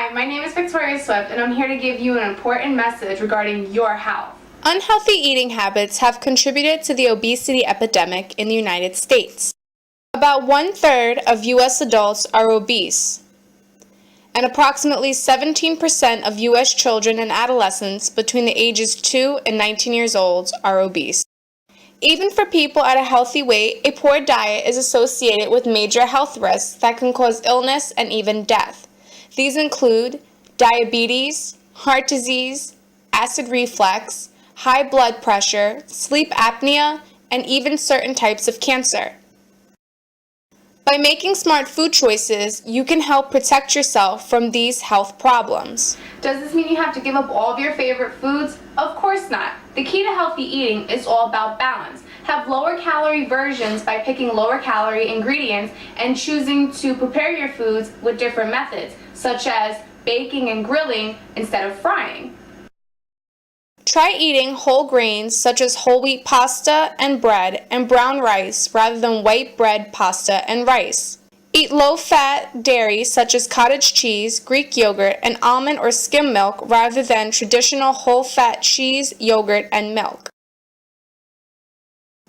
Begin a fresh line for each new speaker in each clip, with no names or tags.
Hi, my name is Victoria Swift, and I'm here to give you an important message regarding your health.
Unhealthy eating habits have contributed to the obesity epidemic in the United States. About 1/3 of U.S. adults are obese, and approximately 17% of U.S. children and adolescents between the ages 2 and 19 years old are obese. Even for people at a healthy weight, a poor diet is associated with major health risks that can cause illness and even death. These include diabetes, heart disease, acid reflux, high blood pressure, sleep apnea, and even certain types of cancer. By making smart food choices, you can help protect yourself from these health problems.
Does this mean you have to give up all of your favorite foods? Of course not. The key to healthy eating is all about balance. Have lower calorie versions by picking lower calorie ingredients and choosing to prepare your foods with different methods, such as baking and grilling instead of frying.
Try eating whole grains such as whole wheat pasta and bread and brown rice rather than white bread, pasta, and rice. Eat low-fat dairy such as cottage cheese, Greek yogurt, and almond or skim milk rather than traditional whole-fat cheese, yogurt, and milk.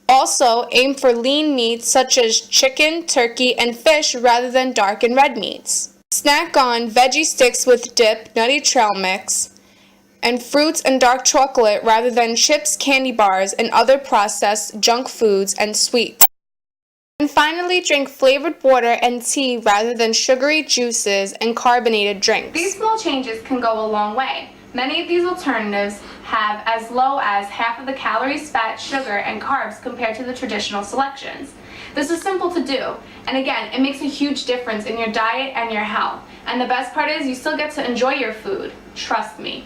Also, aim for lean meats such as chicken, turkey, and fish rather than dark and red meats. Snack on veggie sticks with dip, nutty trail mix, and fruits and dark chocolate rather than chips, candy bars, and other processed junk foods and sweets. And finally, drink flavored water and tea rather than sugary juices and carbonated drinks.
These small changes can go a long way. Many of these alternatives have as low as half of the calories, fat, sugar, and carbs compared to the traditional selections. This is simple to do, and again, it makes a huge difference in your diet and your health. And the best part is you still get to enjoy your food. Trust me.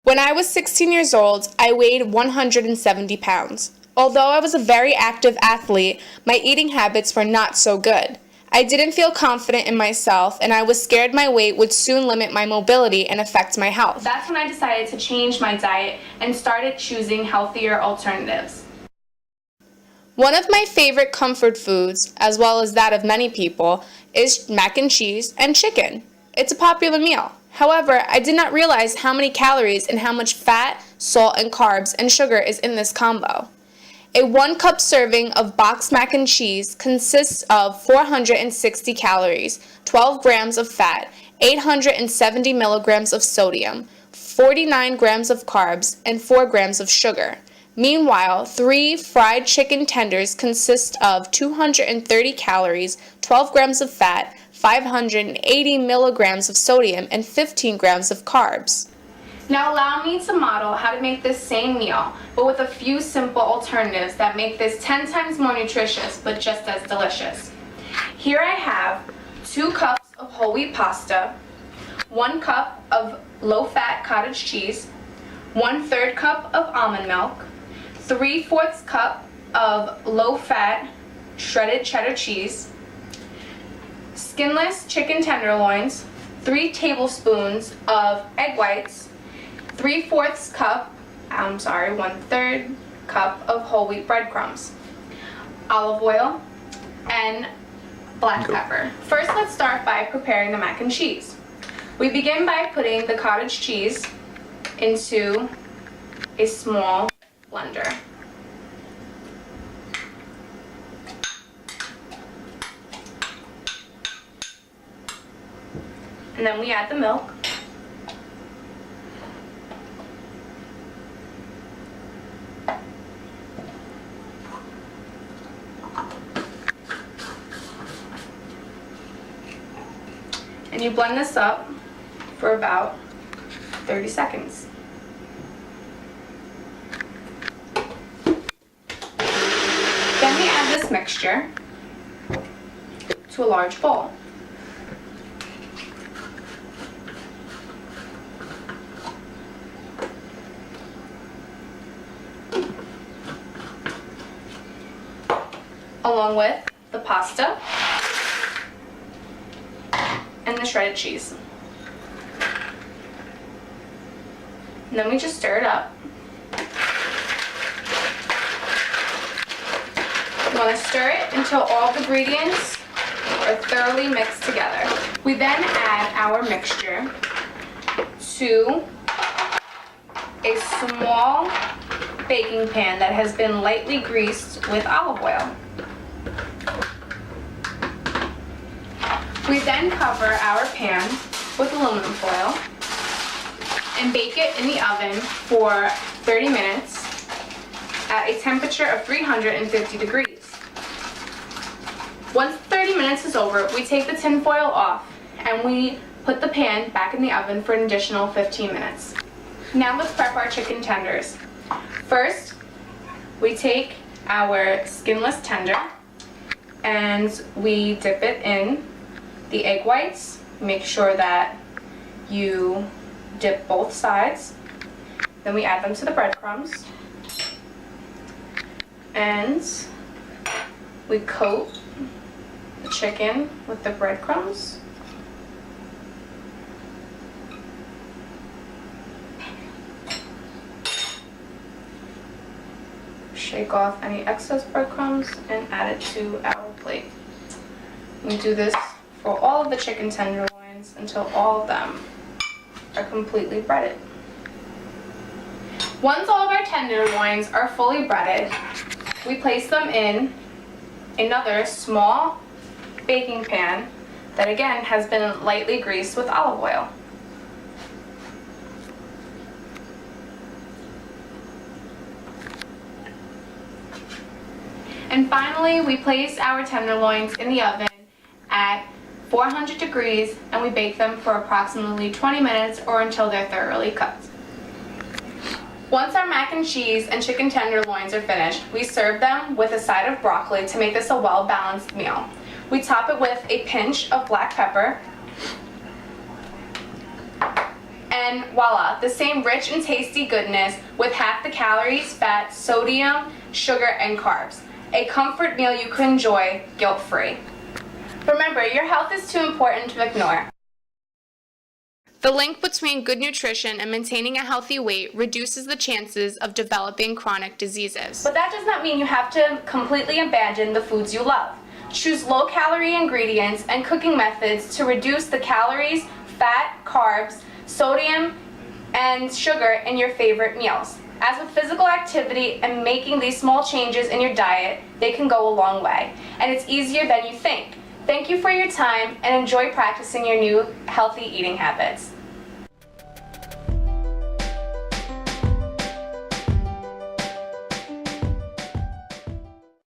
When I was 16 years old, I weighed 170 pounds. Although I was a very active athlete, my eating habits were not so good. I didn't feel confident in myself, and I was scared my weight would soon limit my mobility and affect my health.
That's when I decided to change my diet and started choosing healthier alternatives.
One of my favorite comfort foods, as well as that of many people, is mac and cheese and chicken. It's a popular meal. However, I did not realize how many calories and how much fat, salt, and carbs and sugar is in this combo. A 1-cup serving of boxed mac and cheese consists of 460 calories, 12 grams of fat, 870 milligrams of sodium, 49 grams of carbs, and 4 grams of sugar. Meanwhile, 3 fried chicken tenders consist of 230 calories, 12 grams of fat, 580 milligrams of sodium, and 15 grams of carbs.
Now allow me to model how to make this same meal, but with a few simple alternatives that make this 10 times more nutritious, but just as delicious. Here I have 2 cups of whole wheat pasta, 1 cup of low-fat cottage cheese, 1/3 cup of almond milk, 3/4 cup of low-fat shredded cheddar cheese, skinless chicken tenderloins, 3 tablespoons of egg whites, 1/3 cup of whole wheat breadcrumbs, olive oil, and black pepper. First, let's start by preparing the mac and cheese. We begin by putting the cottage cheese into a small blender. And then we add the milk. And you blend this up for about 30 seconds. Then we add this mixture to a large bowl. Along with the pasta and the shredded cheese. And then we just stir it up. You want to stir it until all the ingredients are thoroughly mixed together. We then add our mixture to a small baking pan that has been lightly greased with olive oil. We then cover our pan with aluminum foil and bake it in the oven for 30 minutes at a temperature of 350 degrees. Once 30 minutes is over, we take the tin foil off and we put the pan back in the oven for an additional 15 minutes. Now let's prep our chicken tenders. First, we take our skinless tender and we dip it in the egg whites. Make sure that you dip both sides. Then we add them to the breadcrumbs. And we coat the chicken with the breadcrumbs. Shake off any excess breadcrumbs and add it to our plate. We do this for all of the chicken tenderloins until all of them are completely breaded. Once all of our tenderloins are fully breaded, we place them in another small baking pan that again has been lightly greased with olive oil. And finally, we place our tenderloins in the oven at 400 degrees and we bake them for approximately 20 minutes or until they're thoroughly cooked. Once our mac and cheese and chicken tenderloins are finished, we serve them with a side of broccoli to make this a well-balanced meal. We top it with a pinch of black pepper, and voila, the same rich and tasty goodness with half the calories, fat, sodium, sugar, and carbs. A comfort meal you can enjoy guilt-free. Remember, your health is too important to ignore. The link between good nutrition and maintaining a healthy weight reduces the chances of developing chronic diseases. But that does not mean you have to completely abandon the foods you love. Choose low-calorie ingredients and cooking methods to reduce the calories, fat, carbs, sodium, and sugar in your favorite meals. As with physical activity and making these small changes in your diet, they can go a long way. And it's easier than you think. Thank you for your time and enjoy practicing your new healthy eating habits.